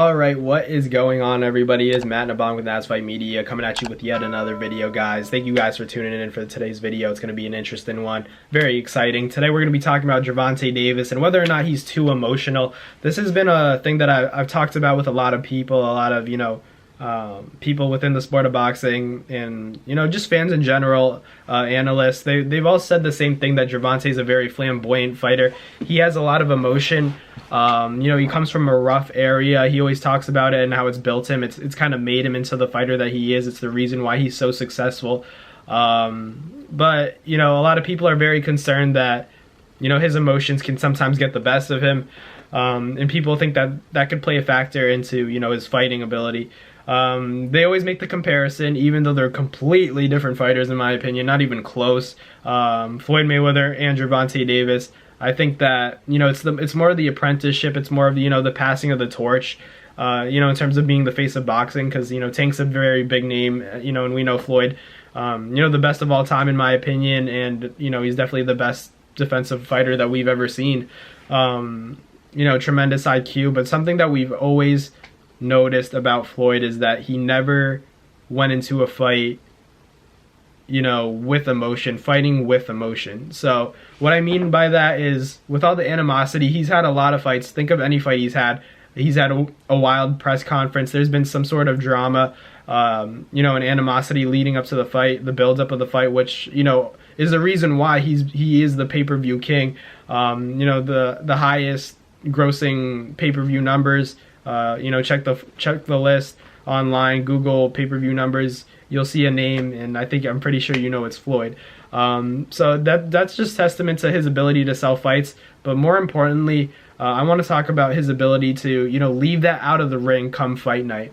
Alright, what is going on, everybody? It is Matt Nabong with Fight Media coming at you with yet another video, guys. Thank you guys for tuning in for today's video. It's going to be an interesting one. Very exciting. Today we're going to be talking about Gervonta Davis and whether or not he's too emotional. This has been a thing that I've talked about with a lot of people, a lot of, people within the sport of boxing and, just fans in general, analysts. They've all said the same thing, that Gervonta is a very flamboyant fighter. He has a lot of emotion. He comes from a rough area. He always talks about it and how it's built him. It's kind of made him into the fighter that he is. It's the reason why he's so successful. But, a lot of people are very concerned that, his emotions can sometimes get the best of him. And people think that that could play a factor into, his fighting ability. They always make the comparison, even though they're completely different fighters, in my opinion, not even close. Floyd Mayweather and Gervonta Davis. I think that, it's more of the apprenticeship. It's more of the, the passing of the torch, in terms of being the face of boxing, because, Tank's a very big name, and we know Floyd, the best of all time, in my opinion, and, he's definitely the best defensive fighter that we've ever seen. Tremendous IQ, but something that we've always noticed about Floyd is that he never went into a fight with emotion, fighting with emotion. So what I mean by that is, with all the animosity, he's had a lot of fights. Think of any fight he's had. He's had a wild press conference. There's been some sort of drama, an animosity leading up to the fight, the build-up of the fight, which, is the reason why he is the pay-per-view king. The highest grossing pay-per-view numbers. Check the list online, Google pay-per-view numbers. You'll see a name, and I'm pretty sure it's Floyd. So that's just testament to his ability to sell fights. But more importantly, I want to talk about his ability to, leave that out of the ring come fight night.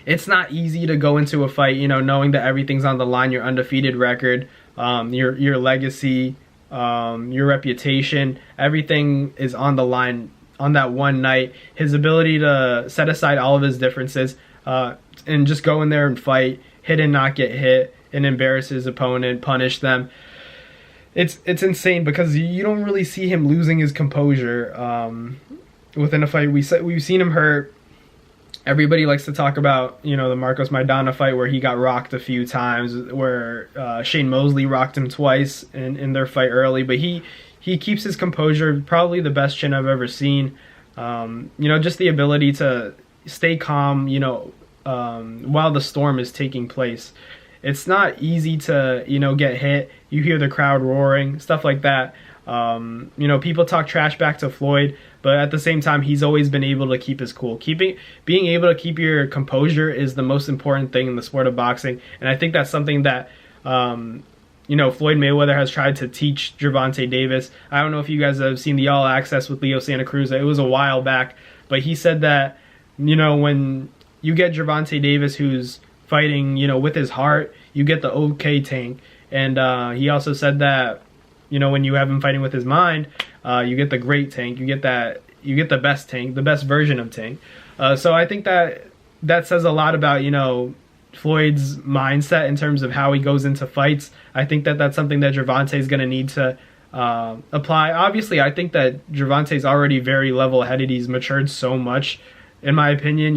It's not easy to go into a fight, knowing that everything's on the line, your undefeated record, your legacy, your reputation, everything is on the line on that one night. His ability to set aside all of his differences, and just go in there and fight, hit and not get hit, and embarrass his opponent, punish them. It's insane, because you don't really see him losing his composure within a fight. We've seen him hurt. Everybody likes to talk about, the Marcos Maidana fight where he got rocked a few times, where Shane Mosley rocked him twice in their fight early, but he keeps his composure. Probably the best chin I've ever seen. Just the ability to stay calm, while the storm is taking place. It's not easy to, get hit. You hear the crowd roaring, stuff like that. People talk trash back to Floyd, but at the same time, he's always been able to keep his cool. Being able to keep your composure is the most important thing in the sport of boxing, and I think that's something that, Floyd Mayweather has tried to teach Gervonta Davis. I don't know if you guys have seen the All Access with Leo Santa Cruz. It was a while back, but he said that, when you get Gervonta Davis who's fighting, with his heart, you get the okay Tank. And he also said that, when you have him fighting with his mind, you get the great Tank. You get the best Tank, the best version of Tank. So I think that says a lot about, Floyd's mindset in terms of how he goes into fights. I think that's something that Gervonta is going to need to apply. Obviously, I think that Gervonta is already very level-headed. He's matured so much, in my opinion.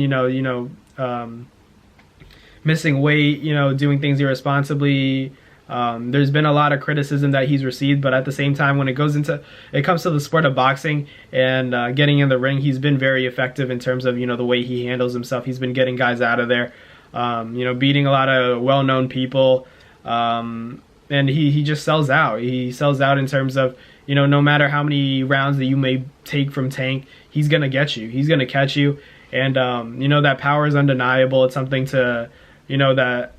Missing weight, doing things irresponsibly. There's been a lot of criticism that he's received, but at the same time, when it comes to the sport of boxing and getting in the ring, he's been very effective in terms of, the way he handles himself. He's been getting guys out of there. Beating a lot of well-known people, and he just sells out. He sells out in terms of, no matter how many rounds that you may take from Tank, he's going to get you. He's going to catch you, and, that power is undeniable. It's something to, that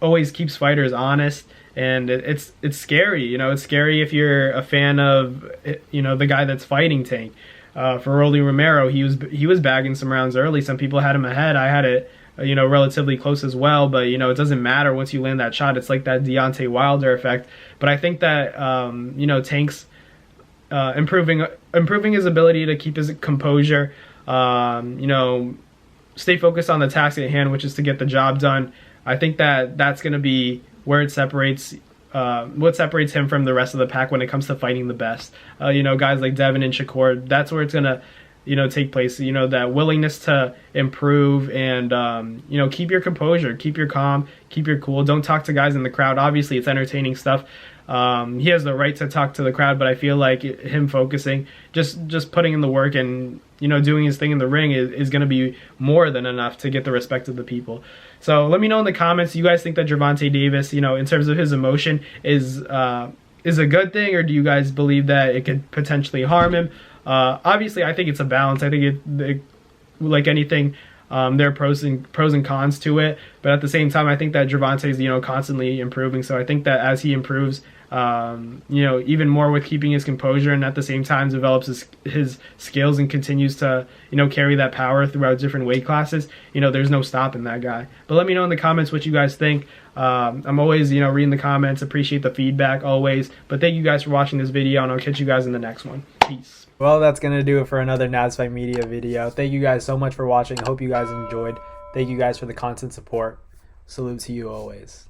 always keeps fighters honest, and it's scary. It's scary if you're a fan of, the guy that's fighting Tank. For Rolly Romero, he was bagging some rounds early. Some people had him ahead. I had it, relatively close as well, but, it doesn't matter once you land that shot. It's like that Deontay Wilder effect. But I think that, Tank's improving his ability to keep his composure, stay focused on the task at hand, which is to get the job done. I think that's going to be where it separates, what separates him from the rest of the pack when it comes to fighting the best. Guys like Devin and Shakur, that's where it's going to take place. That willingness to improve and keep your composure, keep your calm, keep your cool. Don't talk to guys in the crowd. Obviously, it's entertaining stuff. He has the right to talk to the crowd, but I feel like him focusing, just putting in the work and doing his thing in the ring is going to be more than enough to get the respect of the people. So let me know in the comments. You guys think that Gervonta Davis, in terms of his emotion, is a good thing, or do you guys believe that it could potentially harm him? Obviously, I think it's a balance. I think it like anything, there are pros and cons to it, but at the same time, I think that Gervonta is constantly improving. So I think that as he improves, even more with keeping his composure, and at the same time develops his skills and continues to carry that power throughout different weight classes, there's no stopping that guy. But let me know in the comments what you guys think. I'm always reading the comments, appreciate the feedback always. But thank you guys for watching this video, and I'll catch you guys in the next one. Peace. Well, that's gonna do it for another NASFight Media video. Thank you guys so much for watching. I hope you guys enjoyed. Thank you guys for the constant support. Salute to you always.